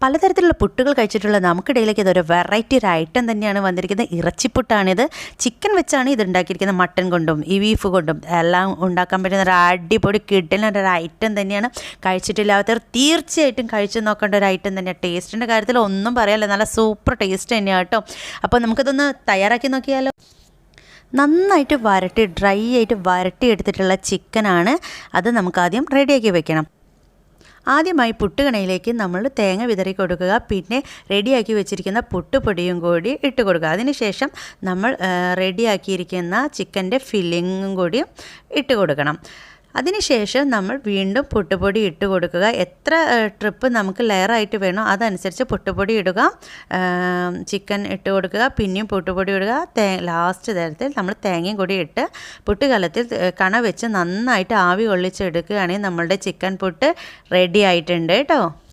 പലതരത്തിലുള്ള പുട്ടുകൾ കഴിച്ചിട്ടുള്ള നമുക്കിടയിലേക്ക് ഇതൊരു വെറൈറ്റി ഒരു ഐറ്റം തന്നെയാണ് വന്നിരിക്കുന്നത്. ഇറച്ചിപ്പുട്ടാണിത്. ചിക്കൻ വെച്ചാണ് ഇത് ഉണ്ടാക്കിയിരിക്കുന്നത്. മട്ടൻ കൊണ്ടും ഈ ബീഫ് കൊണ്ടും എല്ലാം ഉണ്ടാക്കാൻ പറ്റുന്ന ഒരു അടിപൊളി കിഡിലൊരു ഐറ്റം തന്നെയാണ്. കഴിച്ചിട്ടില്ലാത്തവർ തീർച്ചയായിട്ടും കഴിച്ച് നോക്കേണ്ട ഒരു ഐറ്റം തന്നെയാണ്. ടേസ്റ്റിൻ്റെ കാര്യത്തിൽ ഒന്നും പറയാനില്ല, നല്ല സൂപ്പർ ടേസ്റ്റ് തന്നെയാണ് കേട്ടോ. അപ്പോൾ നമുക്കിതൊന്ന് തയ്യാറാക്കി നോക്കിയാലോ. നന്നായിട്ട് ഡ്രൈ ആയിട്ട് വരട്ടി എടുത്തിട്ടുള്ള ചിക്കനാണ്. അത് നമുക്കാദ്യം റെഡിയാക്കി വെക്കണം. ആദ്യമായി പുട്ടുകണയിലേക്ക് നമ്മൾ തേങ്ങ വിതറി കൊടുക്കുക. പിന്നെ റെഡിയാക്കി വെച്ചിരിക്കുന്ന പുട്ടുപൊടിയും കൂടി ഇട്ട് കൊടുക്കുക. അതിനുശേഷം നമ്മൾ റെഡിയാക്കിയിരിക്കുന്ന ചിക്കൻ്റെ ഫില്ലിങ്ങും കൂടി ഇട്ട് കൊടുക്കണം. അതിനുശേഷം നമ്മൾ വീണ്ടും പുട്ടുപൊടി ഇട്ട് കൊടുക്കുക. എത്ര ട്രിപ്പ് നമുക്ക് ലെയറായിട്ട് വേണോ അതനുസരിച്ച് പുട്ടുപൊടി ഇടുക. ചിക്കൻ ഇട്ട് കൊടുക്കുക, പിന്നെയും പുട്ടുപൊടി ഇടുക. ലാസ്റ്റ് തരത്തിൽ നമ്മൾ തേങ്ങയും കൂടി ഇട്ട് പുട്ടുകലത്തിൽ കണ വെച്ച് നന്നായിട്ട് ആവി കൊള്ളിച്ചെടുക്കുകയാണെങ്കിൽ നമ്മളുടെ ചിക്കൻ പുട്ട് റെഡി ആയിട്ടുണ്ട് കേട്ടോ.